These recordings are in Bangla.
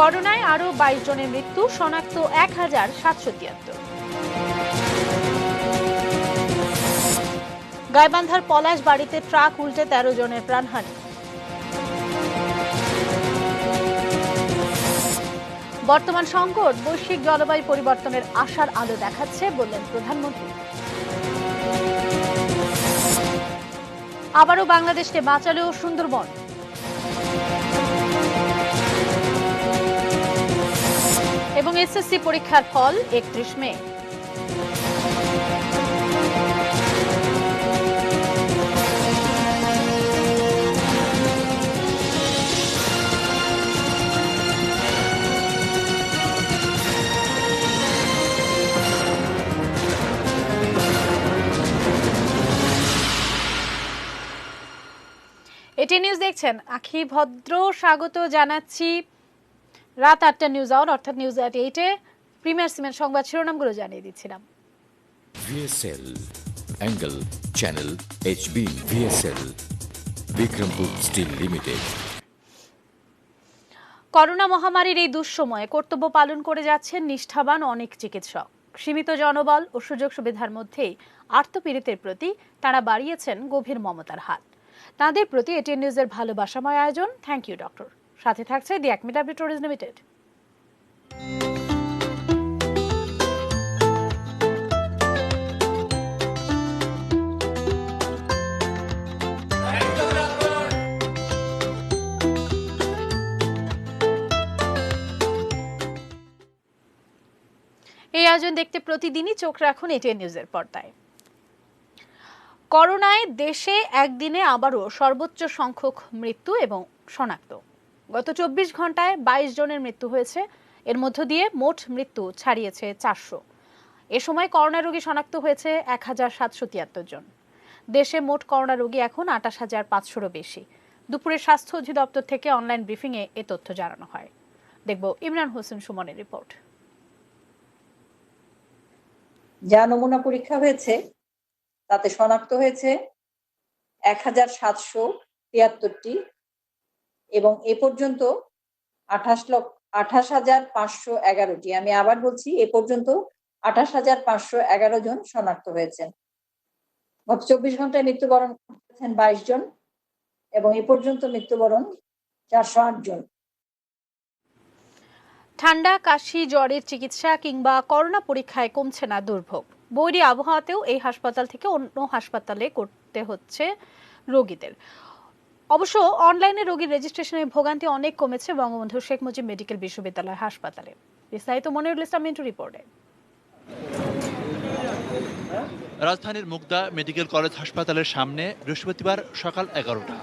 করোনায় আরও 22 জনের মৃত্যু, শনাক্ত 1773। গাইবান্ধার পলাশ বাড়িতে ট্রাক উল্টে 13 জনের প্রাণহানি। বর্তমান সংকট, বৈশ্বিক জলবায়ু পরিবর্তনের আশার আলো দেখাচ্ছে বললেন প্রধানমন্ত্রী। আবারও বাংলাদেশকে বাঁচালো সুন্দরবন। এবং এসএসসি পরীক্ষার ফল 31 মে। এটি নিউজ দেখছেন, আখি ভদ্র স্বাগত জানাচ্ছি রাত 8টা নিউজ আওয়ার অর্থাৎ নিউজ এট 8-এ। প্রিমিয়ার সিমেন্ট সংবাদ শিরোনামগুলো জানিয়ে দিচ্ছিলাম। VSL Angle Channel HB VSL Bikrampur steel limited. Corona মহামারীর এই দুঃসময়ে কর্তব্য পালন করে যাচ্ছেন নিষ্ঠাবান অনেক চিকিৎসক। সীমিত জনবল ও সুযোগ সুবিধার মধ্যেই আর্তপীড়িতের প্রতি তারা বাড়িয়েছেন গভীর মমতার হাত। তাদের প্রতি এটিএন নিউজের ভালোবাসাময় আয়োজন থ্যাংক ইউ ডক্টর। সাথে থাকছে দি অ্যাকমি ল্যাবরেটরিজ লিমিটেড। এই আয়োজন দেখতে প্রতিদিনই চোখ রাখুন এটিএন নিউজের পর্দায়। করোনায় দেশে একদিনে আবারও সর্বোচ্চ সংখ্যক মৃত্যু এবং শনাক্ত। গত 24 ঘন্টায় 22 জনের মৃত্যু হয়েছে। এর মধ্য দিয়ে মোট মৃত্যু ছাড়িয়েছে 400। এ সময় করোনা রোগী শনাক্ত হয়েছে 1773 জন। দেশে মোট করোনা রোগী এখন 28,500-এরও বেশি। দুপুরে স্বাস্থ্য অধিদপ্তর থেকে অনলাইন ব্রিফিংয়ে এ তথ্য জানানো হয়। দেখব ইমরান হোসেন সুমনের রিপোর্ট। যা নমুনা পরীক্ষা হয়েছে তাতে শনাক্ত হয়েছে 1773টি এবং এ পর্যন্ত 28,511টি। আমি আবার বলছি, এ পর্যন্ত 28,511 জন শনাক্ত হয়েছেন। গত 24 ঘন্টায় মৃত্যুবরণ করেছেন 22 জন এবং এ পর্যন্ত মৃত্যুবরণ 408 জন। ঠান্ডা, কাশি, জ্বরের চিকিৎসা কিংবা করোনা পরীক্ষায় কমছে না দুর্ভোগ। বৈরী আবহাওয়াতেও এই হাসপাতাল থেকে অন্য হাসপাতালে করতে হচ্ছে রোগীদের। অবশ্য অনলাইনে রোগীর রেজিস্ট্রেশনের ভোগান্তি অনেক কমেছে বঙ্গবন্ধু শেখ মুজিব মেডিকেল বিশ্ববিদ্যালয় হাসপাতালে। বিস্তারিত মনিরুল ইসলাম মিন্টু রিপোর্টে। রাজধানীর মুগদা মেডিকেল কলেজ হাসপাতালের সামনে বৃহস্পতিবার সকাল 11টা।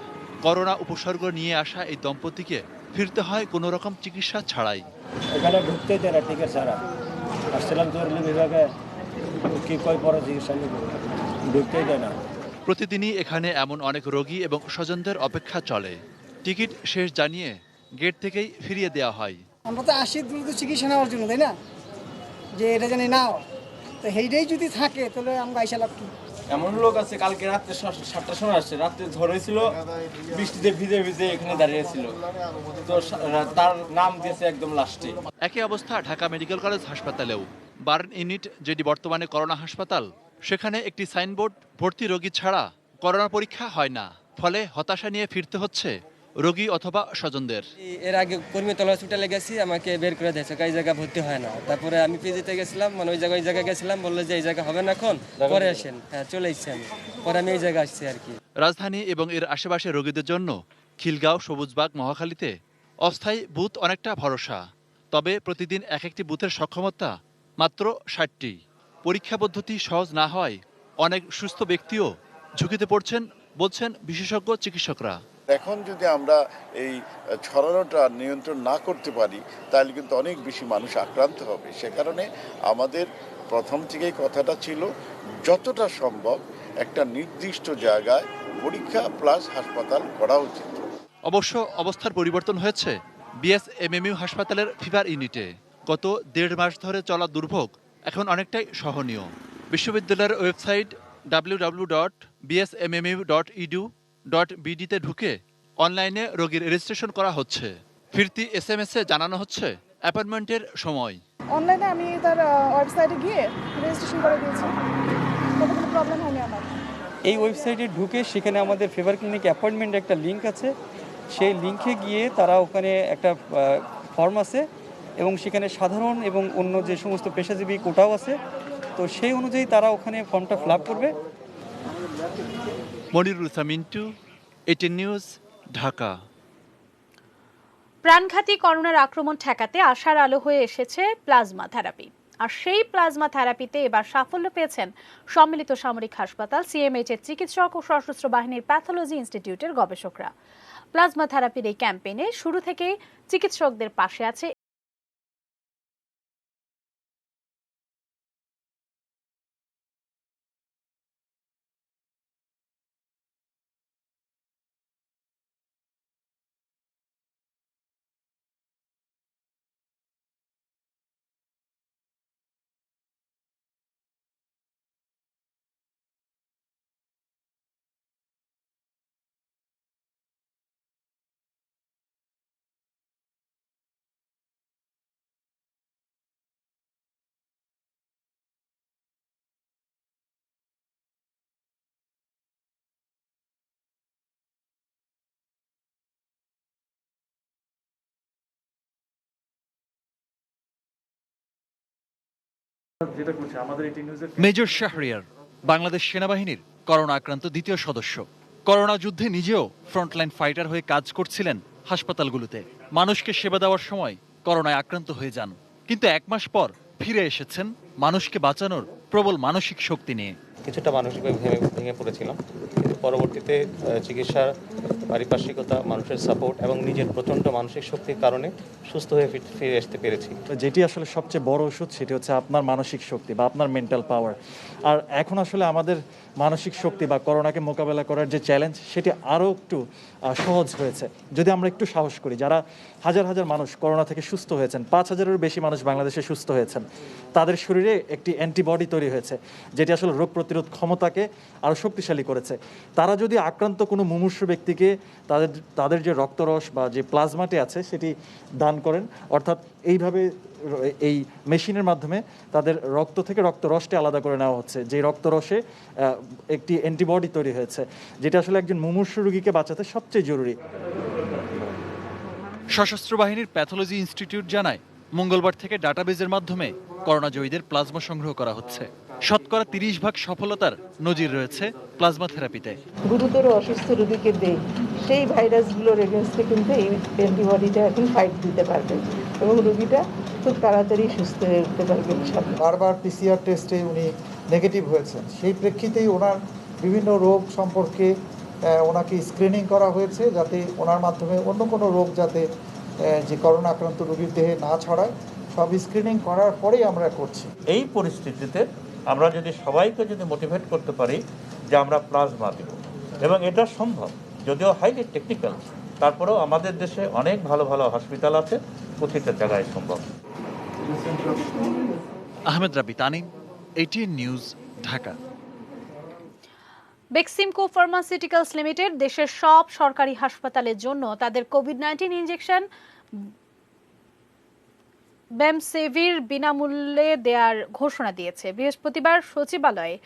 করোনা উপসর্গ নিয়ে আসা এই দম্পতিকে ফিরতে হয় কোনো রকম চিকিৎসা ছাড়াই। এখানে ঢুকতেই দেয় না টিকিট ছাড়া। আসছিলাম জরুরি বিভাগে, কি কই পরে চিকিৎসা ঢুকতেই দেয় না। প্রতিদিনই এখানে এমন অনেক রোগী এবং স্বজনদের অপেক্ষা চলে। টিকিট শেষ জানিয়ে গেট থেকেই ফিরিয়ে দেওয়া হয়। আমরা তো আসি দ্রুত চিকিৎসা নেওয়ার জন্য, তাই না? যে এটা জানি নাও, তো সেইটাই যদি থাকে তাহলে আমরা আইসা লাভ কি? এমন লোক আছে কালকে রাত্রে 7টার সময় আসছে, রাত্রে ঝড় হয়েছিল, বৃষ্টিতে ভিজে ভিজে এখানে দাঁড়িয়েছিল, তো তার নাম দিয়েছে একদম লাস্টে। একই অবস্থা ঢাকা মেডিকেল কলেজ হাসপাতালেও। বার্ন ইউনিট, যেটি বর্তমানে করোনা হাসপাতাল, সেখানে একটি সাইনবোর্ড ভর্তি রোগী ছাড়া করোনা পরীক্ষা হয় না। ফলে হতাশা নিয়ে ফিরতে হচ্ছে রোগী অথবা স্বজনদের। এর আগে কর্মীতলা হসপিটালে গেছি, আমাকে বের করে দিয়েছে, এই জায়গা ভর্তি হয় না। তারপরে আমি পিজিতে গেছিলাম, মানে ওই জায়গায় গেছিলাম, বললো যে এই জায়গা হবে না, এখন পরে আসেন। হ্যাঁ, চলে এসেছেন, পরে আমি এই জায়গায় আসছি আর কি। রাজধানী এবং এর আশেপাশে রোগীদের জন্য খিলগাঁও, সবুজবাগ, মহাখালীতে অস্থায়ী বুথ অনেকটা ভরসা। তবে প্রতিদিন এক একটি বুথের সক্ষমতা মাত্র 60টি। পরীক্ষা পদ্ধতি সহজ না হয় অনেক সুস্থ ব্যক্তিও ঝুঁকিতে পড়ছেন বলছেন বিশেষজ্ঞ চিকিৎসকরা। এখন যদি আমরা এই ছড়ানোটা নিয়ন্ত্রণ না করতে পারি তাহলে কিন্তু অনেক বেশি মানুষ আক্রান্ত হবে। সে কারণে আমাদের প্রথম থেকেই কথাটা ছিল যতটা সম্ভব একটা নির্দিষ্ট জায়গায় পরীক্ষা প্লাস হাসপাতাল করা উচিত। অবশ্য অবস্থার পরিবর্তন হয়েছে বিএসএমএমইউ হাসপাতালের ফিভার ইউনিটে। গত 1.5 মাস ধরে চলা দুর্ভোগ এখন অনেকটাই সহনীয়। বিশ্ববিদ্যালয়ের ওয়েবসাইট www.bsmmu.edu.bd তে ঢুকে অনলাইনে রোগীর রেজিস্ট্রেশন করা হচ্ছে। ফিরতি SMS-এ জানানো হচ্ছে অ্যাপয়েন্টমেন্টের সময়। অনলাইনে আমি তার ওয়েবসাইটে গিয়ে রেজিস্ট্রেশন করে দিয়েছি, কোনো প্রবলেম হয়নি আমার। এই ওয়েবসাইটে ঢুকে সেখানে আমাদের ফেভার ক্লিনিক অ্যাপয়েন্টমেন্ট একটা লিঙ্ক আছে, সেই লিঙ্কে গিয়ে তারা ওখানে একটা ফর্ম আছে এবং সেখানে সাধারণ এবং অন্য যে সমস্ত পেশাজীবী কোটাও আছে, তো সেই অনুযায়ী তারা ওখানে ফর্মটা ফিল আপ করবে। Monirul Islam Mintu, ATN news, Dhaka. প্রাণঘাতী করোনার আক্রমণ ঠেকাতে আশার আলো হয়ে এসেছে প্লাজমা থেরাপি। আর সেই প্লাজমা থেরাপিতে এবার সাফল্য পেয়েছেন সম্মিলিত সামরিক হাসপাতাল CMH এর চিকিৎসক ও সশস্ত্র বাহিনীর প্যাথোলজি ইনস্টিটিউটের গবেষকরা। প্লাজমা থেরাপির এই ক্যাম্পেইনে শুরু থেকেই চিকিৎসকদের পাশে আছে মেজর শাহরিয়ার বাংলাদেশ সেনাবাহিনীর করোনা আক্রান্ত দ্বিতীয় সদস্য। করোনা যুদ্ধে নিজেও ফ্রন্টলাইন ফাইটার হয়ে কাজ করছিলেন হাসপাতালগুলোতে। মানুষকে সেবা দেওয়ার সময় করোনায় আক্রান্ত হয়ে যান, কিন্তু 1 মাস পর ফিরে এসেছেন মানুষকে বাঁচানোর প্রবল মানসিক শক্তি নিয়ে। কিছুটা মানসিকভাবে ভেঙে পড়েছিলাম, কিন্তু পরবর্তীতে চিকিৎসার পারিপার্শ্বিকতা, মানুষের সাপোর্ট এবং নিজের প্রচণ্ড মানসিক শক্তির কারণে সুস্থ হয়ে ফিরে আসতে পেরেছি। যেটি আসলে সবচেয়ে বড় ওষুধ সেটি হচ্ছে আপনার মানসিক শক্তি বা আপনার মেন্টাল পাওয়ার। আর এখন আসলে আমাদের মানসিক শক্তি বা করোনাকে মোকাবেলা করার যে চ্যালেঞ্জ সেটি আরও একটু সহজ হয়েছে যদি আমরা একটু সাহস করি। যারা হাজার হাজার মানুষ করোনা থেকে সুস্থ হয়েছেন, 5,000-এরও বেশি মানুষ বাংলাদেশে সুস্থ হয়েছেন, তাদের শরীরে একটি অ্যান্টিবডি তৈরি হয়েছে যেটি আসলে রোগ প্রতিরোধ ক্ষমতাকে আরও শক্তিশালী করেছে। তারা যদি আক্রান্ত কোনো মুমূর্ষু ব্যক্তিকে তাদের যে রক্তরস বা যে প্লাজমাটি আছে সেটি দান করেন, অর্থাৎ এইভাবে এই মেশিনের মাধ্যমে তাদের রক্ত থেকে রক্তরসটি আলাদা করে নেওয়া হচ্ছে, যে রক্তরসে একটি অ্যান্টিবডি তৈরি হয়েছে, যেটা আসলে একজন মুমূর্ষু রোগীকে বাঁচাতে সবচেয়ে জরুরি। সশস্ত্র বাহিনীর প্যাথোলজি ইনস্টিটিউট জানায়, মঙ্গলবার থেকে ডাটাবেজের মাধ্যমে করোনা জয়ীদের প্লাজমা সংগ্রহ করা হচ্ছে। শতকরা 30% সফলতার নজির রয়েছে প্লাজমা থেরাপিতে। গুরুতর অসুস্থ রোগীকে দেই, সেই ভাইরাসগুলোর এগেনস্টে কিন্তু এই অ্যান্টিবডিটা এখন ফাইট দিতে পারবে এবং রোগীটা খুব তাড়াতাড়ি সুস্থ হয়ে উঠতে পারবে। বারবার PCR টেস্টে উনি নেগেটিভ হয়েছেন, সেই প্রেক্ষিতেই ওনার বিভিন্ন রোগ সম্পর্কে ওনাকে স্ক্রিনিং করা হয়েছে, যাতে ওনার মাধ্যমে অন্য কোনো রোগ যাতে যে করোনা আক্রান্ত রোগীর দেহে না ছড়ায়, সব স্ক্রিনিং করার পরেই আমরা করছি। এই পরিস্থিতিতে আমরা যদি সবাইকে মোটিভেট করতে পারি যে আমরা প্লাজমা দেব, এবং এটা সম্ভব, যদিও হাইলি টেকনিক্যাল, তারপরেও আমাদের দেশে অনেক ভালো ভালো হসপিটাল আছে, প্রতিটা জায়গায় সম্ভব। আহমেদ রাবি Tanim, ATN news, Dhaka. Beximco pharmaceuticals limited দেশের সব সরকারি হাসপাতালের জন্য তাদের কোভিড-19 ইনজেকশন বেমসেভির বিনামূল্যে দেওয়ার ঘোষণা দিয়েছে। বৃহস্পতিবার সচিবালয়ে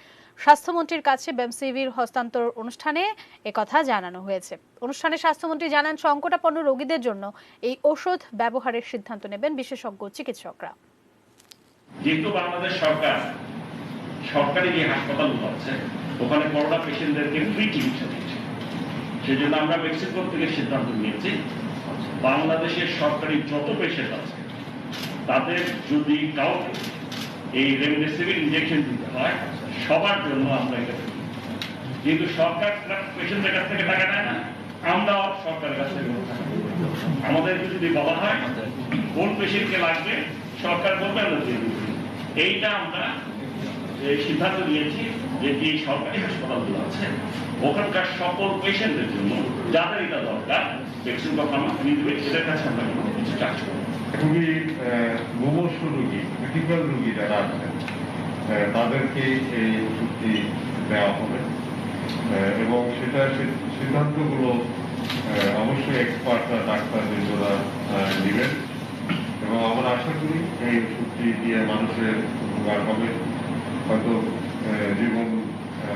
স্বাস্থ্যমন্ত্রীর কাছে বেমসেভির হস্তান্তর অনুষ্ঠানে একথা জানানো হয়েছে। অনুষ্ঠানে স্বাস্থ্যমন্ত্রী জানান, সংকটাপন্ন রোগীদের জন্য এই ওষুধ ব্যবহারের সিদ্ধান্ত নেবেন বিশেষজ্ঞ চিকিৎসকরা। যেহেতু বাংলাদেশ সরকার সরকারি যে হাসপাতালগুলো আছে ওখানে করোনা পেশেন্টদেরকে ফ্রি চিকিৎসা দিচ্ছে, সেই জন্য আমরা বেক্সিমকো থেকে সিদ্ধান্ত নিয়েছি বাংলাদেশের সরকারি যত পেশেন্ট আছে তাদের যদি কাউকে এই রেমডেসিভির ইনজেকশন দিতে হয়, সবার জন্য আমরা এটা করি। যেহেতু সরকার পেশেন্টের কাছ থেকে টাকা নেয় না, আমরাও সরকারের কাছ থেকে টাকা নেব। আমাদেরকে যদি বলা হয় কোন পেশেন্টকে লাগবে, সরকার বলবে আমরা দিয়ে দিব। এইটা আমরা সিদ্ধান্ত নিয়েছি যে যে সরকারি হাসপাতালগুলো আছে ওখানকার সকল পেশেন্টের জন্য যাদের এটা দরকার বেক্সিমকো ফার্মা নিবে, এদের কাছে আমরা কিছু চার্জ করব। খুবই মুমূর্ষু রোগী, ক্রিটিক্যাল রোগী যারা আছেন তাদেরকে এই ওষুধটি দেওয়া হবে, এবং সেটা সিদ্ধান্তগুলো অবশ্যই এক্সপার্টরা, ডাক্তারবৃন্দরা নেবেন এবং আমরা আশা করি এই ওষুধটি দিয়ে মানুষের উপকার হবে, হয়তো জীবন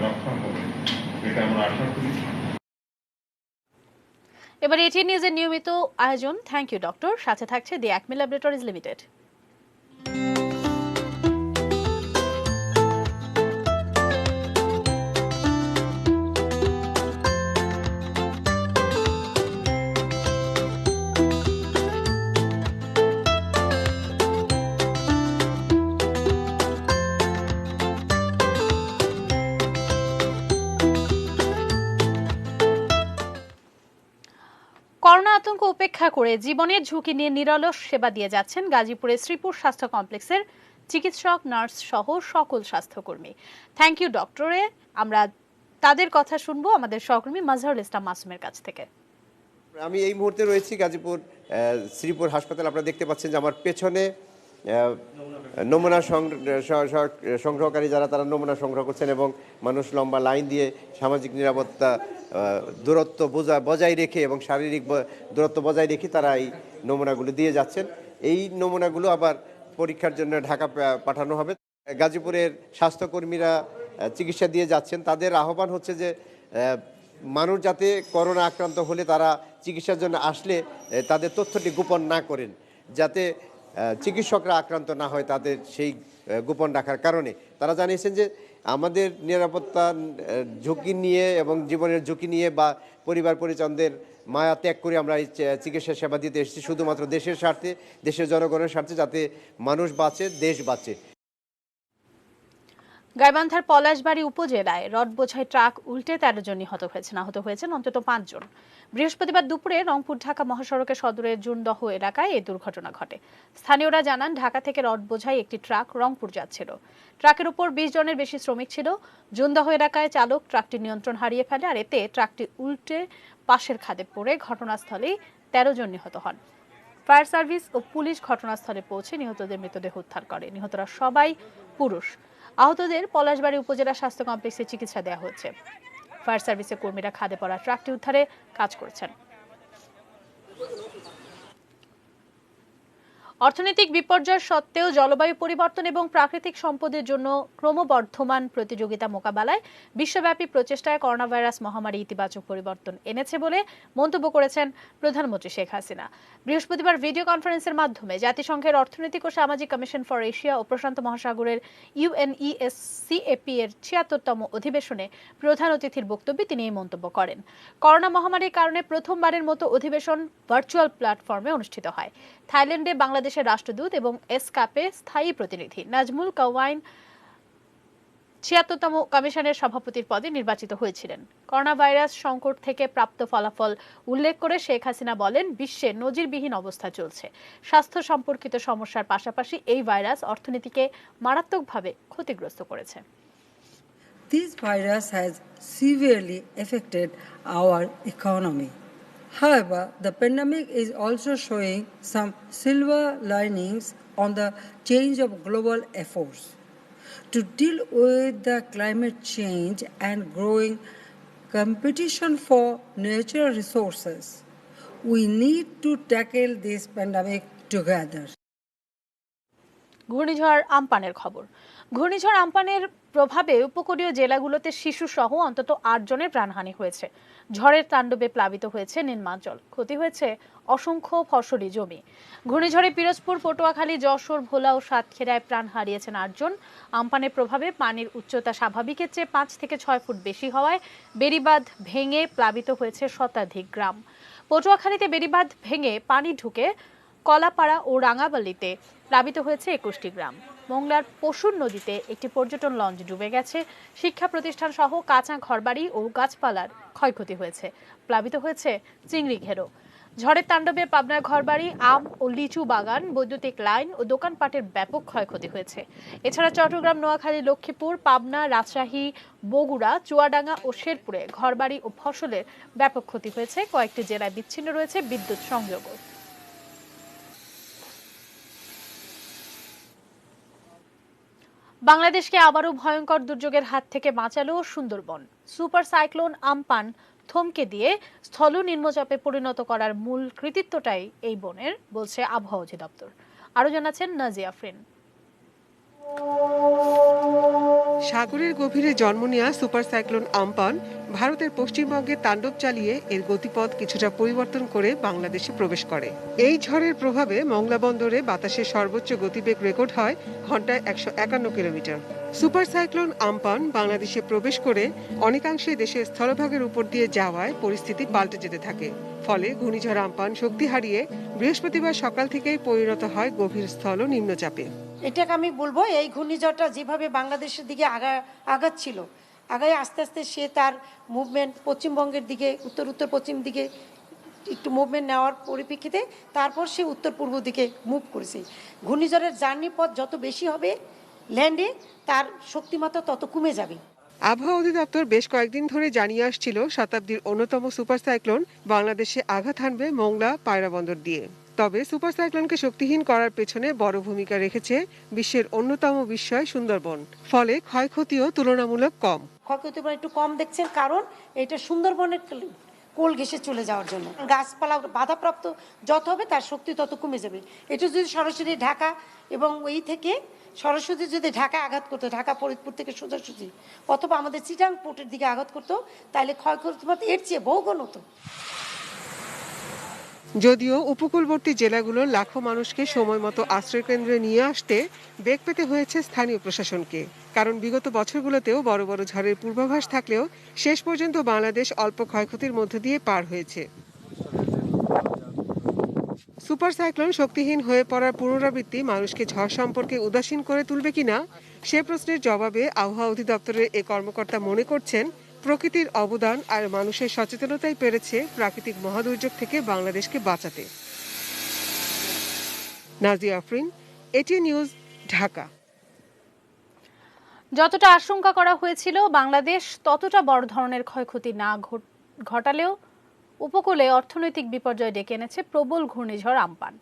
রক্ষা হবে, এটা আমরা আশা করি। এবার এটি নিউজের নিয়মিত আয়োজন থ্যাংক ইউ ডক্টর, সাথে থাকছে দি অ্যাকমি ল্যাবরেটরিজ লিমিটেড। করোনা আতঙ্ক উপেক্ষা করে জীবনের ঝুঁকি নিয়ে নিরলস সেবা দিয়ে যাচ্ছেন গাজীপুরের শ্রীপুর স্বাস্থ্য কমপ্লেক্সের চিকিৎসক, নার্স সহ সকল স্বাস্থ্যকর্মী। থ্যাংক ইউ ডক্টরে আমরা তাদের কথা শুনবো আমাদের সহকর্মী মাজহারুল ইসলাম মাসুমের কাছ থেকে। আমি এই মুহূর্তে রয়েছি গাজীপুর শ্রীপুর হাসপাতাল। আপনারা দেখতে পাচ্ছেন যে আমার পেছনে নমুনা সংগ্রহকারী যারা, তারা নমুনা সংগ্রহ করছেন এবং মানুষ লম্বা লাইন দিয়ে সামাজিক নিরাপত্তা দূরত্ব বজায় রেখে এবং শারীরিক দূরত্ব বজায় রেখে তারা এই নমুনাগুলো দিয়ে যাচ্ছেন। এই নমুনাগুলো আবার পরীক্ষার জন্য ঢাকা পাঠানো হবে। গাজীপুরের স্বাস্থ্যকর্মীরা চিকিৎসা দিয়ে যাচ্ছেন, তাদের আহ্বান হচ্ছে যে মানুষ যাতে করোনা আক্রান্ত হলে তারা চিকিৎসার জন্য আসলে তাদের তথ্যটি গোপন না করেন, যাতে চিকিৎসকরা আক্রান্ত না হয় তাদের সেই গোপন রাখার কারণে। তারা জানিয়েছেন যে আমাদের নিরাপত্তা ঝুঁকি নিয়ে এবং জীবনের ঝুঁকি নিয়ে বা পরিবার পরিজনদের মায়া ত্যাগ করে আমরা এই চিকিৎসা সেবা দিতে এসেছি শুধুমাত্র দেশের স্বার্থে, দেশের জনগণের স্বার্থে, যাতে মানুষ বাঁচে, দেশ বাঁচে। গাইবান্ধার পলাশবাড়ী উপজেলায় রড বোঝাই ট্রাক উল্টে 13 জন নিহত হয়েছেন, আহত হয়েছেন অন্তত 5 জন। বৃহস্পতিবার দুপুরে রংপুর ঢাকা মহাসড়কের সদরের জুনদহ এলাকায় এই দুর্ঘটনা ঘটে। স্থানীয়রা জানান, ঢাকা থেকে রড বোঝাই একটি ট্রাক রংপুর যাচ্ছিল। ট্রাকের উপর 20 জনের বেশি শ্রমিক ছিল। জুনদহ এলাকায় চালক ট্রাকটি নিয়ন্ত্রণ হারিয়ে ফেলে, আর এতে ট্রাকটি উল্টে পাশের খাদে পড়ে ঘটনাস্থলেই 13 জন নিহত হন। ফায়ার সার্ভিস ও পুলিশ ঘটনাস্থলে পৌঁছে নিহতদের মৃতদেহ উদ্ধার করে। নিহতরা সবাই পুরুষ। আহতদের পলাশবাড়ী উপজেলা স্বাস্থ্য কমপ্লেক্সে চিকিৎসা দেওয়া হচ্ছে। ফায়ার সার্ভিসের কর্মীরা খাদে পড়া ট্রাকটি উদ্ধারে কাজ করছেন। অর্থনৈতিক বিপর্যয় সত্ত্বেও জলবায়ু পরিবর্তন এবং প্রাকৃতিক সম্পদের জন্য ক্রমবর্ধমান প্রতিযোগিতা মোকাবেলায় বিশ্বব্যাপী প্রচেষ্টায় করোনা ভাইরাস মহামারী ইতিবাচক পরিবর্তন এনেছে বলে মন্তব্য করেছেন প্রধানমন্ত্রী শেখ হাসিনা। বৃহস্পতিবার ভিডিও কনফারেন্সের মাধ্যমে জাতিসংঘের অর্থনৈতিক ও সামাজিক কমিশন ফর এশিয়া ও প্রশান্ত মহাসাগরের UNESCAP এর ৭৬তম অধিবেশনে প্রধান অতিথির বক্তব্যে তিনি এই মন্তব্য করেন। করোনা মহামারীর কারণে প্রথমবারের মতো অধিবেশন ভার্চুয়াল প্ল্যাটফর্মে অনুষ্ঠিত হয়। থাইল্যান্ডে বাংলাদেশের রাষ্ট্রদূত এবং এসকাপে স্থায়ী প্রতিনিধি নাজমুল কাওয়াইন ৭৬তম কমিশনের সভাপতির পদে নির্বাচিত হয়েছিলেন। করোনা ভাইরাস সংকট থেকে প্রাপ্ত ফলাফল উল্লেখ করে শেখ হাসিনা বলেন, বিশ্বে নজিরবিহীন অবস্থা চলছে। স্বাস্থ্য সম্পর্কিত সমস্যার পাশাপাশি এই ভাইরাস অর্থনীতিকে মারাত্মকভাবে ক্ষতিগ্রস্ত করেছে। This virus has severely affected our economy. However, the pandemic is also showing some silver linings on the change of global efforts. To deal with the climate change and growing competition for natural resources, we need to tackle this pandemic together. ঘূর্ণিঝড় আম্পানের খবর। ঘূর্ণিঝড় আম্পানের প্রভাবে উপকূলীয় জেলাগুলোতে শিশু সহ অন্তত 8 জনের প্রাণহানি হয়েছে। ঝড়ের তাণ্ডবে প্লাবিত হয়েছে নিম্নাঞ্চল, ক্ষতি হয়েছে অসংখ্য ফসলি জমি। ঘূর্ণিঝড়ে পিরোজপুর, পটুয়াখালী, যশোর, ভোলা ও সাতক্ষীরায় প্রাণ হারিয়েছেন 8 জন। আম্পানের প্রভাবে পানির উচ্চতা স্বাভাবিকের চেয়ে 5 থেকে 6 ফুট বেশি হওয়ায় বেড়িবাঁধ ভেঙে প্লাবিত হয়েছে শতাধিক গ্রাম। পটুয়াখালীতে বেড়িবাঁধ ভেঙে পানি ঢুকে কলাপাড়া ও রাঙাবালিতে প্লাবিত হয়েছে 21টি গ্রাম। মোংলার পশুর নদীতে একটি পর্যটন লঞ্চ ডুবে গেছে। শিক্ষা প্রতিষ্ঠান সহ কাঁচা ঘরবাড়ি ও গাছপালার ক্ষয়ক্ষতি হয়েছে। প্লাবিত হয়েছে চিংড়ি ঘেরো। ঝড়ের তাণ্ডবে পাবনার ঘরবাড়ি, আম ও লিচু বাগান, বৈদ্যুতিক লাইন ও দোকানপাটের ব্যাপক ক্ষয়ক্ষতি হয়েছে। এছাড়া চট্টগ্রাম, নোয়াখালী, লক্ষ্মীপুর, পাবনা, রাজশাহী, বগুড়া, চুয়াডাঙ্গা ও শেরপুরে ঘরবাড়ি ও ফসলের ব্যাপক ক্ষতি হয়েছে। কয়েকটি জেলায় বিচ্ছিন্ন রয়েছে বিদ্যুৎ সংযোগও। বাংলাদেশকে আবারও ভয়ঙ্কর দুর্যোগের হাত থেকে বাঁচালো সুন্দরবন। সুপার সাইক্লোন আম্পান থমকে দিয়ে স্থল নিম্নচাপে পরিণত করার মূল কৃতিত্বটাই এই বনের, বলছে আবহাওয়া অধিদপ্তর। আরো জানাচ্ছেন নাজিয়া আফরিন। সাগরের গভীরে জন্ম নেওয়া সুপার সাইক্লোন আম্পান ভারতের পশ্চিমবঙ্গে তাণ্ডব চালিয়ে এর গতিপথ কিছুটা পরিবর্তন করে বাংলাদেশে প্রবেশ করে। এই ঝড়ের প্রভাবে মংলা বন্দরে বাতাসের সর্বোচ্চ গতিবেগ রেকর্ড হয় ঘন্টায় 151 কিলোমিটার। সুপার সাইক্লোন আম্পান বাংলাদেশে প্রবেশ করে অনেকাংশে দেশের স্থলভাগের উপর দিয়ে যাওয়ায় পরিস্থিতি পাল্টে যেতে থাকে। ফলে ঘূর্ণিঝড় আম্পান শক্তি হারিয়ে বৃহস্পতিবার সকাল থেকেই পরিণত হয় গভীর স্থল নিম্নচাপে। এটাকে আমি বলবো, এই ঘূর্ণিঝড়টা যেভাবে বাংলাদেশের দিকে আগাচ্ছিল, আগায় আস্তে আস্তে সে তার মুভমেন্ট পশ্চিমবঙ্গের দিকে, উত্তর পশ্চিম দিকে একটু মুভমেন্ট নেওয়ার পরিপ্রেক্ষিতে তারপর সে উত্তর পূর্ব দিকে মুভ করেছে। ঘূর্ণিঝড়ের জার্নি পথ যত বেশি হবে ল্যান্ডে, তার শক্তিমাত্রা তত কমে যাবে। আবহাওয়া অধিদপ্তর বেশ কয়েকদিন ধরে জানিয়ে আসছিল শতাব্দীর অন্যতম সুপার সাইক্লোন বাংলাদেশে আঘাত হানবে মংলা পায়রা বন্দর দিয়ে। তবে সুপার সাইক্লোনকে শক্তিহীন করার পেছনে বড় ভূমিকা রেখেছে বিশ্বের অন্যতম বিস্ময় সুন্দরবন। ফলে ক্ষয়ক্ষতিও তুলনামূলক কম। ক্ষয়ক্ষতি একটু কম দেখছেন, কারণ এটা সুন্দরবনের কোল ঘেঁষে চলে যাওয়ার জন্য গাছপালা বাধাপ্রাপ্ত যত হবে তার শক্তি তত কমে যাবে। এটা যদি সরাসরি ঢাকা এবং ওই থেকে সরাসরি যদি ঢাকায় আঘাত করতো, ঢাকা ফরিদপুর থেকে সোজাসুজি, অথবা আমাদের চিটাং পোর্টের দিকে আঘাত করতো, তাহলে ক্ষয়ক্ষতি এর চেয়ে বহুগুণ হতো। যদিও উপকূলবর্তী জেলাগুলোর লাখো মানুষকে সময় মতো আশ্রয়কেন্দ্রে নিয়ে আসতে বেগ পেতে হয়েছে স্থানীয় প্রশাসনকে। কারণ বিগত বছরগুলোতেও বড় বড় ঝড়ের পূর্বাভাস থাকলেও শেষ পর্যন্ত বাংলাদেশ অল্প ক্ষয়ক্ষতির মধ্য দিয়ে পার হয়েছে। সুপার সাইক্লোন শক্তিহীন হয়ে পড়ার পুনরাবৃত্তি মানুষকে ঝড় সম্পর্কে উদাসীন করে তুলবে কিনা সে প্রশ্নের জবাবে আবহাওয়া অধিদপ্তরের এ কর্মকর্তা মনে করছেন, প্রকৃতির অবদান আর মানুষের সচেতনতাই পেরেছে প্রাকৃতিক মহাদুর্যোগ থেকে বাংলাদেশকে বাঁচাতে। Nazia Afrin, ATN news, Dhaka. যতটা আশঙ্কা করা হয়েছিল বাংলাদেশ ততটা বড় ধরনের ক্ষয়ক্ষতি না ঘটালেও উপকূলে অর্থনৈতিক বিপর্যয় ডেকে এনেছে প্রবল ঘূর্ণিঝড় আম্পান।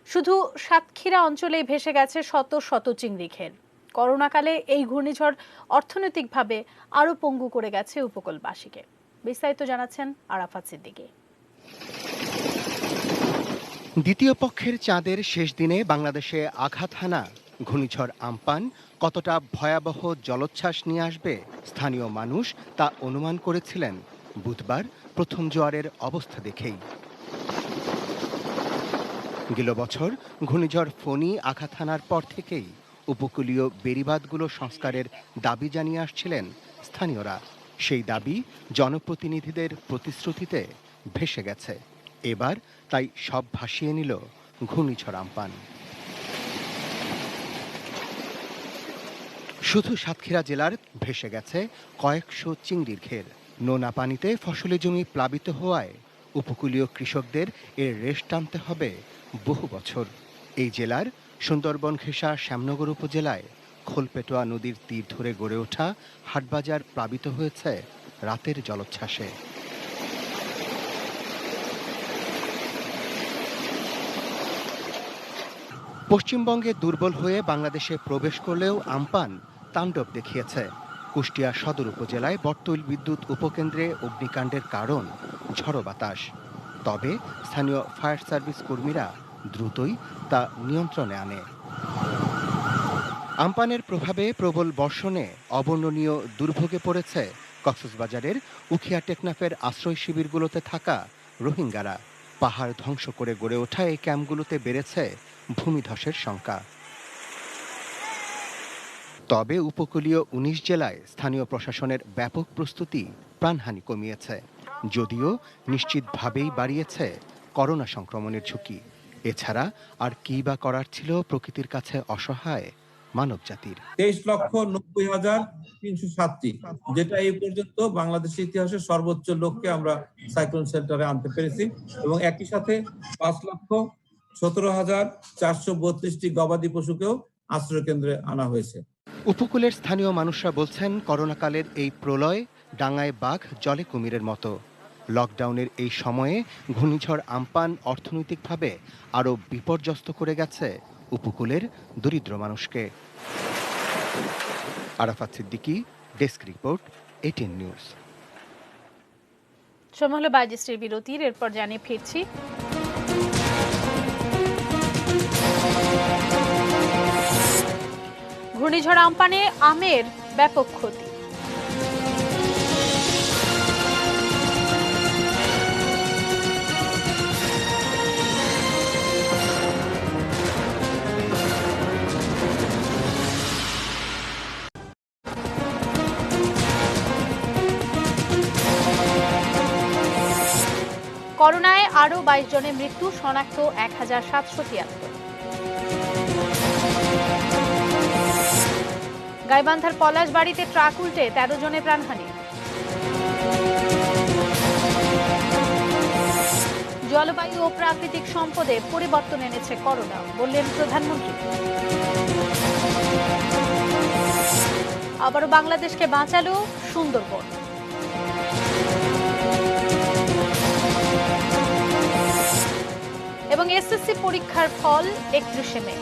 শুধু সাতক্ষীরা অঞ্চলেই ভেসে গেছে শত শত চিংড়ি ঘের। করোনাকালে এই ঘূর্ণিঝড় অর্থনৈতিকভাবে আরো পঙ্গু করে গেছে উপকূলবাসীকে। বিস্তারিত জানাচ্ছেন আরাফাত সিদ্দিকী। দ্বিতীয় পক্ষের চাঁদের শেষ দিনে বাংলাদেশে আঘাত হানা ঘূর্ণিঝড় আম্পান কতটা ভয়াবহ জলোচ্ছ্বাস নিয়ে আসবে স্থানীয় মানুষ তা অনুমান করেছিলেন বুধবার প্রথম জোয়ারের অবস্থা দেখেই। গেল বছর ঘূর্ণিঝড় ফণী আঘাত হানার পর থেকেই উপকূলীয় বেড়িবাঁধগুলো সংস্কারের দাবি জানিয়ে আসছিলেন স্থানীয়রা। সেই দাবি জনপ্রতিনিধিদের প্রতিশ্রুতিতে ভেসে গেছে। এবার তাই সব ভাসিয়ে নিল ঘূর্ণিঝড় আম্পান। শুধু সাতক্ষীরা জেলার ভেসে গেছে কয়েকশো চিংড়ির ঘের। নোনা পানিতে ফসলি জমি প্লাবিত হওয়ায় উপকূলীয় কৃষকদের এর রেশ টানতে হবে বহু বছর। এই জেলার সুন্দরবন ঘেঁষা শ্যামনগর উপজেলায় খোলপেটোয়া নদীর তীর ধরে গড়ে ওঠা হাটবাজার প্লাবিত হয়েছে রাতের জলোচ্ছ্বাসে। পশ্চিমবঙ্গে দুর্বল হয়ে বাংলাদেশে প্রবেশ করলেও আম্পান তাণ্ডব দেখিয়েছে। কুষ্টিয়া সদর উপজেলায় বটতৈল বিদ্যুৎ উপকেন্দ্রে অগ্নিকাণ্ডের কারণ ঝড়ো বাতাস। তবে স্থানীয় ফায়ার সার্ভিস কর্মীরা দ্রুতই তা নিয়ন্ত্রণে আনে। আম্পানের প্রভাবে প্রবল বর্ষণে অবর্ণনীয় দুর্ভোগে পড়েছে কক্সবাজারের উখিয়া টেকনাফের আশ্রয় শিবিরগুলোতে থাকা রোহিঙ্গারা। পাহাড় ধ্বংস করে গড়ে ওঠা এই ক্যাম্পগুলোতে বেড়েছে ভূমিধসের শঙ্কা। তবে উপকূলীয় ১৯ জেলায় স্থানীয় প্রশাসনের ব্যাপক প্রস্তুতি প্রাণহানি কমিয়েছে, যদিও নিশ্চিতভাবেই বাড়িয়েছে করোনা সংক্রমণের ঝুঁকি। এছাড়া আর কী বা করার ছিল প্রকৃতির কাছে অসহায় মানব জাতির। 23,90,307টি, যেটা এই পর্যন্ত বাংলাদেশের ইতিহাসে সর্বোচ্চ লোককে আমরা সাইক্লোন শেল্টারে আনতে পেরেছি, এবং একই সাথে 5,17,432টি গবাদি পশুকেও আশ্রয় কেন্দ্রে আনা হয়েছে। উপকূলের স্থানীয় মানুষরা বলছেন, করোনাকালের এই প্রলয় ডাঙায় বাঘ জলে কুমিরের মতো। লকডাউনের এই সময়ে ঘূর্ণিঝড় আম্পান অর্থনৈতিকভাবে আরও বিপর্যস্ত করে গেছে উপকূলের দরিদ্র মানুষকে। Arafat Siddiqui, desk report, ATN news. সময় হলো বায়োজিস্ট্রির বিরতির, এরপর জানিয়ে ফিরছি। ঘূর্ণিঝড় আম্পানে আমের ব্যাপক ক্ষতি। করোনায় আরও 22 জনের মৃত্যু, শনাক্ত 1773। গাইবান্ধার পলাশ বাড়িতে ট্রাক উল্টে 13 জনের প্রাণহানি। জলবায়ু ও প্রাকৃতিক সম্পদে পরিবর্তন এনেছে করোনা, বললেন প্রধানমন্ত্রী। আবারও বাংলাদেশকে বাঁচালো সুন্দরবন। এবং এসএসসি পরীক্ষার ফল 31 মে।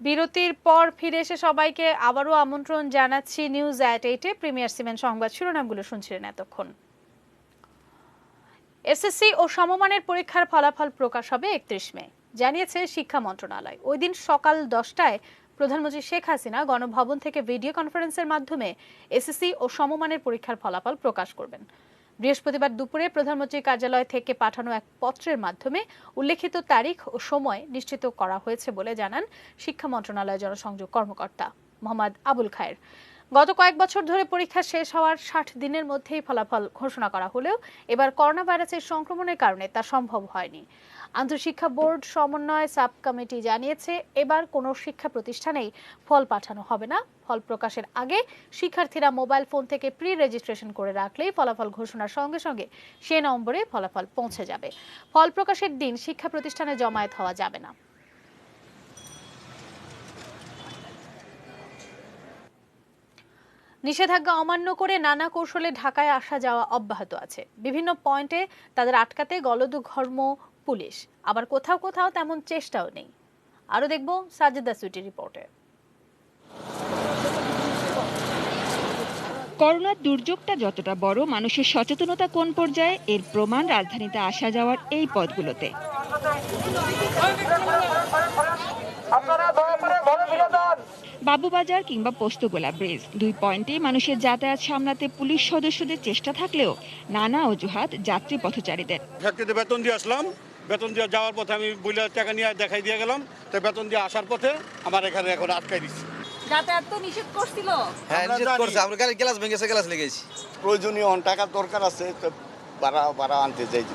বিরতির পর ফিরে এসে সবাইকে আবারও আমন্ত্রণ জানাচ্ছি নিউজ এট 8-এ। প্রিমিয়ার সিমেন্ট সংবাদ শিরোনামগুলো শুনছিলেন এতক্ষণ। এসএসসি ও সমমানের পরীক্ষার ফলাফল প্রকাশ হবে 31 মে, জানিয়েছে শিক্ষা মন্ত্রণালয়। ওই দিন সকাল 10টায় প্রধানমন্ত্রী শেখ হাসিনা গণভবন থেকে ভিডিও কনফারেন্সের মাধ্যমে এসএসসি ও সমমানের পরীক্ষার ফলাফল প্রকাশ করবেন। বৃহস্পতিবার দুপুরে প্রধানমন্ত্রীর কার্যালয় থেকে পাঠানো এক পত্রের মাধ্যমে উল্লেখিত তারিখ ও সময় নিশ্চিত করা হয়েছে বলে জানান শিক্ষা মন্ত্রণালয়ের জনসংযোগ কর্মকর্তা মোহাম্মদ আবুল খায়ের। গত কয়েক বছর ধরে পরীক্ষা শেষ হওয়ার 60 দিনের মধ্যেই ফলাফল ঘোষণা করা হলেও এবার করোনা ভাইরাসের সংক্রমণের কারণে তা সম্ভব হয়নি। আন্তঃশিক্ষা বোর্ড সমন্বয় সাব কমিটি জানিয়েছে, এবার কোনো শিক্ষা প্রতিষ্ঠানেই ফল পাঠানো হবে না। ফল প্রকাশের আগে শিক্ষার্থীরা মোবাইল ফোন থেকে প্রি রেজিস্ট্রেশন করে রাখলেই ফলাফল ঘোষণার সঙ্গে সঙ্গে সে নম্বরে ফলাফল পৌঁছে যাবে। ফল প্রকাশের দিন শিক্ষা প্রতিষ্ঠানে জমায়েত হওয়া যাবে না। নিষেধাজ্ঞা অমান্য করে নানা কৌশলে ঢাকায় আসা যাওয়া অব্যাহত আছে। বিভিন্ন পয়েন্টে তাদের আটকাতে গলদঘর্ম পুলিশ, আবার কোথাও কোথাও তেমন চেষ্টাও নেই। আরো দেখব সাজিদা সুইটির রিপোর্টে। করোনার দুর্যোগটা যতটা বড়, মানুষের সচেতনতা কোন পর্যায়ে এর প্রমাণ রাজধানীতে আসা যাওয়ার এই পথগুলোতে। বাবুবাজার কিংবা পোস্তগোলা ব্রিজ, দুই পয়েন্টে মানুষের যাতায়াত সামলাতে পুলিশ সদস্যদের চেষ্টা থাকলেও নানা অজুহাত যাত্রী পথচারীদের। ফ্যাক্টরিতে বেতন দিয়ে আসলাম, বেতন দিয়ে যাওয়ার পথে আমি বইলা টাকা নিয়ে দেখাই দিয়ে গেলাম, তো বেতন দিয়ে আসার পথে আমার এখানে এখন আটকাই দিচ্ছে। যাতায়াত তো নিষেধ করছিল। হ্যাঁ, নিষেধ করছে। আমরা গ্লাস ভেঙেছে, গ্লাস লেগেছি। প্রয়োজনীয় টাকার দরকার আছে, তো ভাড়া আনতে যাই।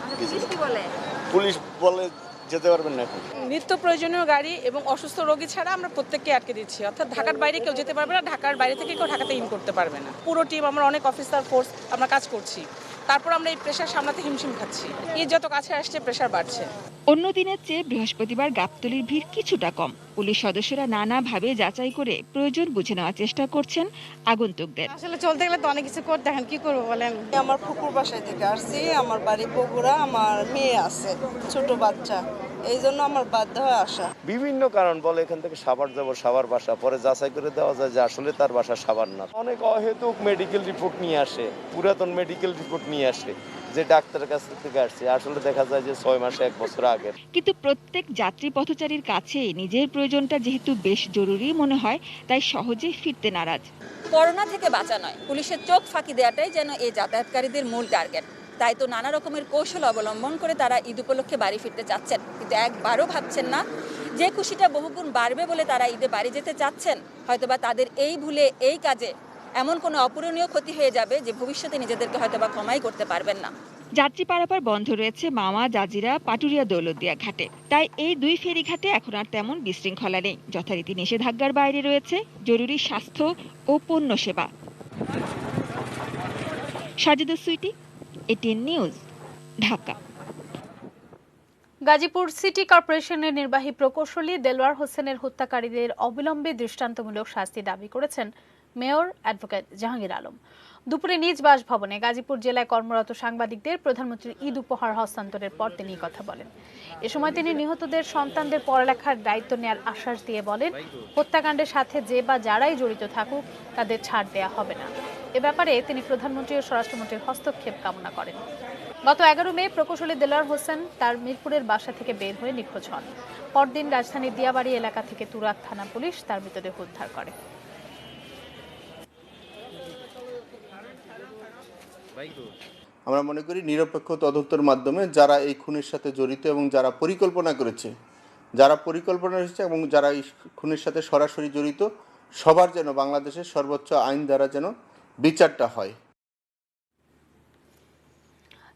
পুলিশ বলে যেতে পারবেন না। নিত্য প্রয়োজনীয় গাড়ি এবং অসুস্থ রোগী ছাড়া আমরা প্রত্যেককে আটকে দিচ্ছি। অর্থাৎ ঢাকার বাইরে কেউ যেতে পারবে না, ঢাকার বাইরে থেকে কেউ ঢাকাতে ইন করতে পারবে না। পুরো টিম, আমরা অনেক অফিসার ফোর্স আমরা কাজ করছি। তারপর আমরা এই প্রেশার সামলাতে হিমশিম খাচ্ছি। ঈদ যত কাছে আসছে প্রেশার বাড়ছে। অন্য দিনের চেয়ে বৃহস্পতিবার গাবতলীর ভিড় কিছুটা কম। পুলিশ সদস্যরা নানাভাবে যাচাই করে প্রয়োজন বুঝে নেওয়ার চেষ্টা করছেন আগন্তুকদের। আসলে চলতে গেলে তো অনেক কিছু করতে, এখন কি করবো বলেন। আমার ফুকুর বাসায় থেকে আসছি, আমার বাড়ি বগুড়া, আমার মেয়ে আছে, ছোট বাচ্চা, এই জন্য আমার বাধ্য হয়ে আসা। বিভিন্ন কারণ বলে এখান থেকে সাভার যাবো, সাভার বাসা, পরে যাচাই করে দেওয়া যায় যে আসলে তার বাসা সাভার না। অনেক অহেতুক মেডিকেল রিপোর্ট নিয়ে আসে, পুরাতন মেডিকেল রিপোর্ট নিয়ে আসে যে ডাক্তারের কাছ থেকে আসছে, আসলে দেখা যায় যে 6 মাসে 1 বছর আগে। কিন্তু প্রত্যেক যাত্রী পথচারীর কাছে নিজের প্রয়োজনটা যেহেতু বেশ জরুরি মনে হয়, তাই সহজে ফিরতে নারাজ। করোনা থেকে বাঁচা নয়, পুলিশের চোখ ফাঁকি দেওয়াটাই যেন এই যাতায়াতকারীদের মূল টার্গেট। তাই তো নানা রকমের কৌশল অবলম্বন করে তারা ঈদ উপলক্ষে বাড়ি ফিরতে চাচ্ছেন, কিন্তু একবারও ভাবছেন না যে খুশিটা বহুগুণ বাড়বে বলে তারা ঈদে বাড়ি যেতে চাচ্ছেন। হয়তোবা তাদের এই ভুলে, এই কাজে এমন কোনো অপূরণীয় ক্ষতি হয়ে যাবে যে ভবিষ্যতে নিজেদেরকে হয়তোবা ক্ষমাই করতে পারবেন না। যাত্রী পারাপার বন্ধ রয়েছে মাওয়া, জাজিরা, পাটুরিয়া, দৌলতদিয়া ঘাটে। তাই এই দুই ফেরিঘাটে এখন আর তেমন বিশৃঙ্খলা নেই। যথারীতি নিষেধাজ্ঞার বাইরে রয়েছে জরুরি স্বাস্থ্য ও পণ্য সেবা। Sajida Sweety, ATN news, Dhaka. Gazipur city কর্পোরেশনের নির্বাহী প্রকৌশলী দেলোয়ার হোসেনের হত্যাকারীদের অবিলম্বে দৃষ্টান্তমূলক শাস্তি দাবি করেছেন মেয়র অ্যাডভোকেট জাহাঙ্গীর আলম। দুপুরে নিজ বাসভবনে গাজীপুর জেলায় কর্মরত সাংবাদিকদের প্রধানমন্ত্রীর ঈদ উপহার হস্তান্তরের পর তিনি কথা বলেন। এ সময় তিনি নিহতদের সন্তানদের পড়ালেখার দায়িত্ব নেওয়ার আশ্বাস দিয়ে বলেন, হত্যাকাণ্ডের সাথে যে বা যারাই জড়িত থাকুক তাদের ছাড় দেয়া হবে না। এ ব্যাপারে তিনি প্রধানমন্ত্রী ও স্বরাষ্ট্রমন্ত্রীর হস্তক্ষেপ কামনা করেন। গত 11 মে প্রকৌশলী দেলোয়ার হোসেন তার মিরপুরের বাসা থেকে বের হয়ে নিখোঁজ হন। পরদিন রাজধানীর দিয়াবাড়ি এলাকা থেকে তুরাগ থানা পুলিশ তার মৃতদেহ উদ্ধার করে। আমরা মনে করি নিরপেক্ষ তদন্তের মাধ্যমে যারা এই খুনের সাথে জড়িত এবং যারা পরিকল্পনা করেছে এবং যারা এই খুনের সাথে সরাসরি জড়িত সবার যেন বাংলাদেশের সর্বোচ্চ আইন দ্বারা যেন বিচারটা হয়।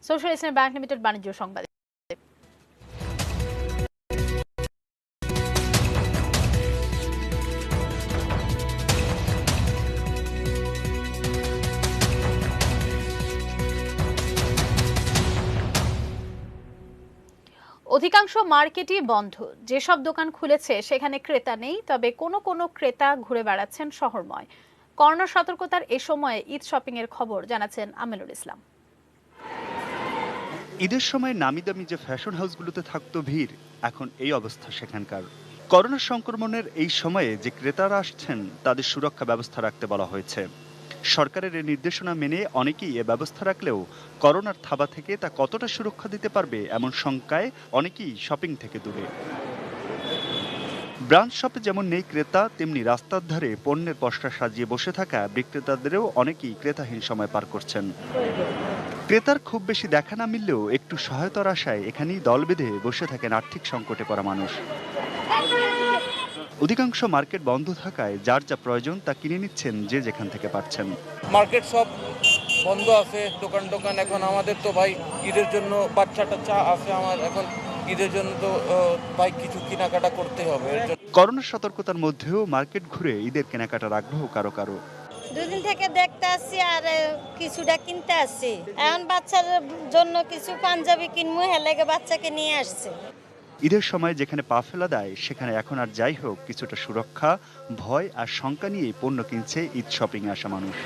সোশ্যাল ইসলামী ব্যাংক লিমিটেড বাণিজ্য সংবাদ। অধিকাংশ মার্কেটই বন্ধ। যেসব দোকান খুলেছে সেখানে ক্রেতা নেই, তবে কোনো কোনো ক্রেতা ঘুরে বেড়াচ্ছেন শহরময়। করোনা সতর্কতার এ সময়ে ঈদ শপিং এর খবর জানাচ্ছেন আমিনুল ইসলাম। ঈদের সময় নামি দামি যে ফ্যাশন হাউসগুলোতে থাকতো ভিড়, এখন এই অবস্থা সেখানকার। করোনা সংক্রমণের এই সময়ে যে ক্রেতারা আসছেন তাদের সুরক্ষা ব্যবস্থা রাখতে বলা হয়েছে। সরকারের এই নির্দেশনা মেনে অনেকেই এ ব্যবস্থা রাখলেও করোনার থাবা থেকে তা কতটা সুরক্ষা দিতে পারবে এমন শঙ্কায় অনেকেই শপিং থেকে দূরে। ব্রাঞ্চ শপে যেমন নেই ক্রেতা, তেমনি রাস্তার ধারে পণ্যের পসরা সাজিয়ে বসে থাকা বিক্রেতাদেরও অনেকেই ক্রেতাহীন সময় পার করছেন। ক্রেতার খুব বেশি দেখা না মিললেও একটু সহায়তার আশায় এখানেই দল বেঁধে বসে থাকেন আর্থিক সংকটে পড়া মানুষ। অধিকাংশ মার্কেট বন্ধ থাকায় যার যা প্রয়োজন তা কিনে নিচ্ছেন যে যেখান থেকে পারছেন। মার্কেট সব বন্ধ আছে, দোকান এখন আমাদের তো ভাই ঈদের জন্য বাচ্চা আছে, আমার এখন ঈদের জন্য তো ভাই কিছু কেনাকাটা করতে হবে। করোনা সতর্কতার মধ্যেও মার্কেট ঘুরে ঈদের কেনাকাটার আগ্রহ কারো কারো। দুদিন থেকে দেখতে আসছি আর কিছুটা কিনতে আসছি। এখন বাচ্চার জন্য কিছু পাঞ্জাবি কিনবো, হেলেগে বাচ্চাকে নিয়ে আসছে। ঈদের সময় যেখানে পা ফেলা দেয় সেখানে এখন আর যাই হোক কিছুটা সুরক্ষা, ভয় আর শঙ্কা নিয়েই পণ্য কিনছে ঈদ শপিংয়ে আসা মানুষ।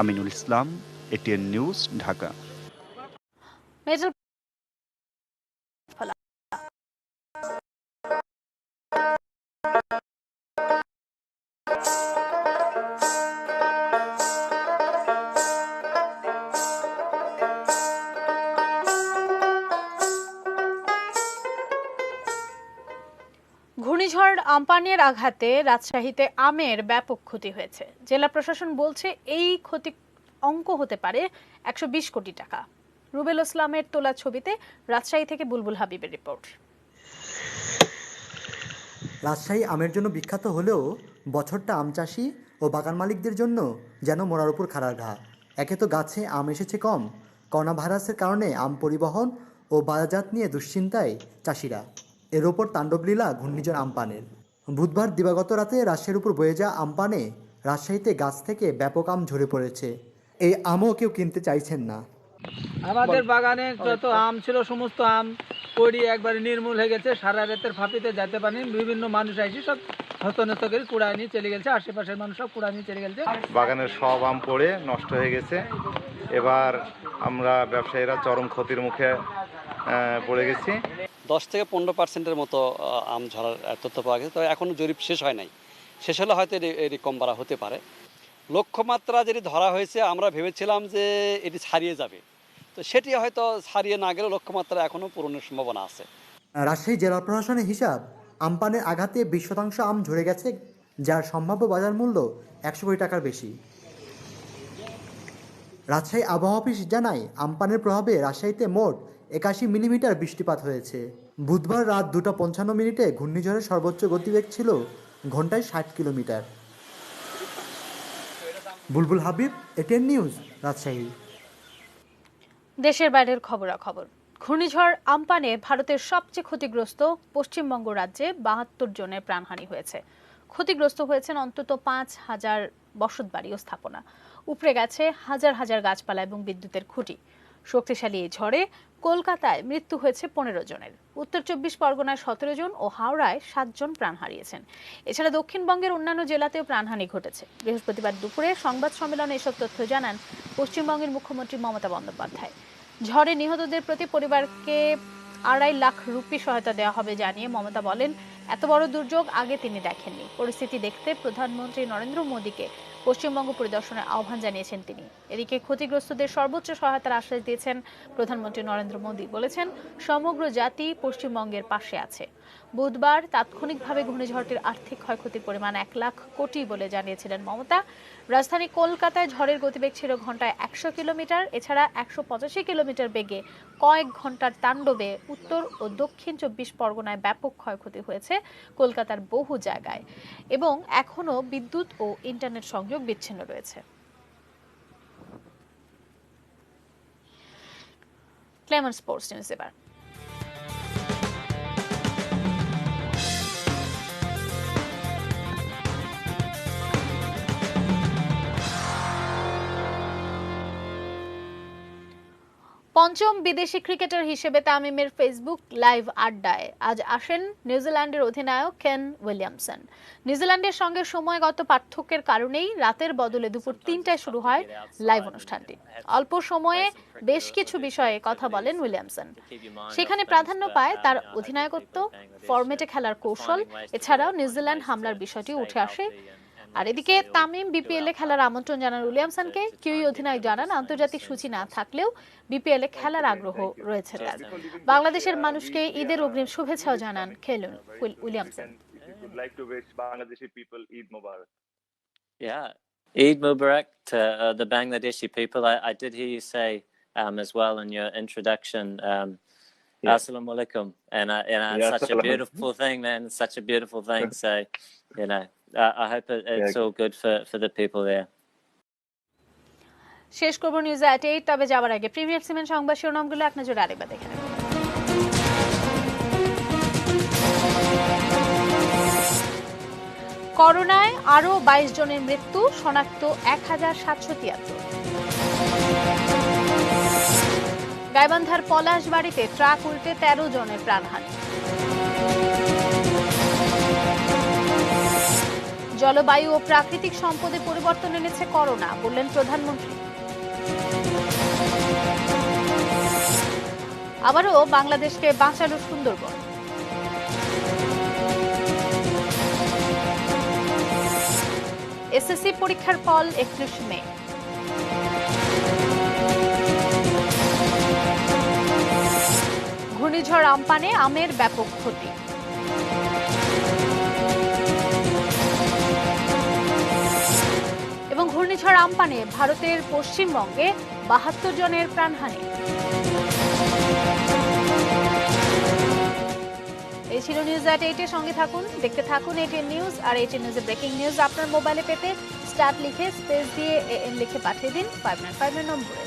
Aminul Islam, ATN news, Dhaka. ঘূর্ণিঝড় আম্পানের আঘাতে রাজশাহীতে আমের ব্যাপক ক্ষতি হয়েছে। জেলা প্রশাসন বলছে এই ক্ষতি অঙ্ক হতে পারে 120 কোটি টাকা। রুবেল ইসলামের তোলা ছবিতে রাজশাহী থেকে বুলবুল হাবিবের রিপোর্ট। রাজশাহী আমের জন্য বিখ্যাত হলেও বছরটা আম চাষি ও বাগান মালিকদের জন্য যেন মোড়ার উপর খাড়ার ঘা। একে তো গাছে আম এসেছে কম, করোনা ভাইরাসের কারণে আম পরিবহন ও বাজারজাত নিয়ে দুশ্চিন্তায় চাষিরা। এর ওপর তাণ্ডবলীলা ঘূর্ণিঝড় আম্পানের। বুধবার দিবাগত রাতে রাজশাহীর উপর বয়ে যাওয়া আম্পানে রাজশাহীতে গাছ থেকে ব্যাপক আম ঝরে পড়েছে। এই আমও কেউ কিনতে চাইছেন না। আমাদের বাগানে যত আম ছিল সমস্ত আম পড়ি একবারে নির্মূল হয়ে গেছে। সারা রাতের ফাঁপিতে যেতে পারেনি, বিভিন্ন মানুষ আইসি সব হস্তনস্ত করে কুড়ায় নিয়ে চলে গেছে। আশেপাশের মানুষ সব কুড়ায় নিয়ে চলে গেছে। বাগানের সব আম পড়ে নষ্ট হয়ে গেছে। এবার আমরা ব্যবসায়ীরা চরম ক্ষতির মুখে পড়ে গেছি। 10 থেকে 15% মতো আম ঝরার তথ্য পাওয়া গেছে। তবে এখনও জরিপ শেষ হয় নাই। শেষ হলে হয়তো এটি কম বাড়া হতে পারে। লক্ষ্যমাত্রা যেটি ধরা হয়েছে আমরা ভেবেছিলাম যে এটি ছাড়িয়ে যাবে, তো সেটি হয়তো ছাড়িয়ে না গেলেও লক্ষ্যমাত্রা এখনও পূরণের সম্ভাবনা আছে। রাজশাহী জেলা প্রশাসনের হিসাব, আমপানের আঘাতে 20% আম ঝরে গেছে, যার সম্ভাব্য বাজার মূল্য 100 কোটি টাকার বেশি। রাজশাহী আবহাওয়া অফিস জানায়, আমপানের প্রভাবে রাজশাহীতে মোট 81 মিলিমিটার বৃষ্টিপাত হয়েছে। বুধবার রাত 2:55 ঘূর্ণিঝড়ের সর্বোচ্চ গতিবেগ ছিল ঘন্টায় 60 কিলোমিটার। বুলবুল হাবিব, এটিএন নিউজ, রাজশাহী। দেশের বাইরের খবরাখবর। ঘূর্ণিঝড় আম্পানে ভারতের সবচেয়ে ক্ষতিগ্রস্ত পশ্চিমবঙ্গ রাজ্যে 72 জনের প্রাণহানি হয়েছে। ক্ষতিগ্রস্ত হয়েছেন অন্তত 5000 বসতবাড়ি ও স্থাপনা। উপড়ে গেছে হাজার হাজার গাছপালা এবং বিদ্যুতের খুঁটি। শক্তিশালী এই ঝড়ে কলকাতায় মৃত্যু হয়েছে 15 জনের, উত্তর 24 পরগনায় 17 জন ও হাওড়ায় 7 জন প্রাণ হারিয়েছেন। এছাড়া দক্ষিণবঙ্গের অন্যান্য জেলাতেও প্রাণহানি ঘটেছে। বৃহস্পতিবার দুপুরে সংবাদ সম্মেলনে এসব তথ্য জানান পশ্চিমবঙ্গের মুখ্যমন্ত্রী মমতা বন্দ্যোপাধ্যায়। ঝড়ে নিহতদের প্রতি পরিবারকে 2.5 লাখ রুপি সহায়তা দেওয়া হবে জানিয়ে মমতা বলেন, এত বড় দুর্যোগ আগে তিনি দেখেননি। পরিস্থিতি দেখতে প্রধানমন্ত্রী নরেন্দ্র মোদীকে পশ্চিমবঙ্গ পরিদর্শনের আহ্বান জানিয়েছেন তিনি। এদিকে ক্ষতিগ্রস্তদের সর্বোচ্চ সহায়তার আশ্বাস দিয়েছেন প্রধানমন্ত্রী নরেন্দ্র মোদী। বলেছেন, সমগ্র জাতি পশ্চিমবঙ্গের পাশে আছে। বুধবার তাৎক্ষণিকভাবে ঘূর্ণিঝড়টির আর্থিক ক্ষয়ক্ষতির পরিমাণ 1 লাখ কোটি বলে জানিয়েছিলেন মমতা। রাজধানী কলকাতায় ঝড়ের গতিবেগ ছিল ঘন্টায় 100 কিলোমিটার। এছাড়া 185 কিলোমিটার বেগে কয়েক ঘন্টার তাণ্ডবে উত্তর ও দক্ষিণ 24 পরগনায় ব্যাপক ক্ষয়ক্ষতি হয়েছে কলকাতার বহু জায়গায়, এবং এখনো বিদ্যুৎ ও ইন্টারনেট সংযোগ বিচ্ছিন্ন রয়েছে। ক্লেমেন্ট স্পোর্টস নিউজ এবার। পঞ্চম বিদেশি ক্রিকেটার হিসেবে তামিমের ফেসবুক লাইভ আড্ডায় আজ আসেন নিউজিল্যান্ডের অধিনায়ক কেন উইলিয়ামসন। নিউজিল্যান্ডের সঙ্গে সময়গত পার্থক্যের কারণেই রাতের বদলে দুপুর 3টায় শুরু হয় লাইভ অনুষ্ঠানটি। অল্প সময়ে বেশ কিছু বিষয়ে কথা বলেন উইলিয়ামসন। সেখানে প্রাধান্য পায় তার অধিনায়কত্ব, ফরম্যাটে খেলার কৌশল, এছাড়াও নিউজিল্যান্ড হামলার বিষয়টি উঠে আসে। আর এদিকে তামিম বিপিএল এ খেলার আমন্ত্রণ জানান উইলিয়ামসনকে। কিউই অধিনায়ক জানান, আন্তর্জাতিক সূচি না থাকলেও বিপিএল এ খেলার আগ্রহ রয়েছে তার। বাংলাদেশের মানুষকে ঈদের অগ্রিম শুভেচ্ছাও জানান খেলুন Williamson. Yeah, Eid Mubarak to the Bangladeshi people. I did hear you say as well in your introduction, Assalamu alaikum, and it's such a beautiful thing, man. It's such a beautiful thing. So, you know, I hope it's all good for the people there. শেষ করব নিউজ এট 8, তবে যাওয়ার আগে প্রিমিয়ার সিমেন্ট সংবাদ শিরোনামগুলো এক নজরে আরেকবার দেখে নেব। করোনায় আরো 22 জনের মৃত্যু, শনাক্ত 1773। গাইবান্ধার পলাশবাড়িতে ট্রাক উল্টে 13 জনের প্রাণহানি। জলবায়ু ও প্রাকৃতিক সম্পদে পরিবর্তন এনেছে করোনা, বললেন প্রধানমন্ত্রী। আবারও বাংলাদেশকে বাঁচালো সুন্দরবন। এসএসসি পরীক্ষার ফল 31 মে। ঘূর্ণিঝড় আম্পানে আমের ব্যাপক ক্ষতি। এবং ঘূর্ণিঝড় আম্পানে ভারতের পশ্চিমবঙ্গে 72 জনের প্রাণহানি। এই ছিল নিউজ এট 8 এর সঙ্গে থাকুন, দেখতে থাকুন ATN নিউজ। আর ATN নিউজের ব্রেকিং নিউজ আপনার মোবাইলে পেতে স্টার্ট লিখে স্পেস দিয়ে AN লিখে পাঠিয়ে দিন 595 নম্বরে।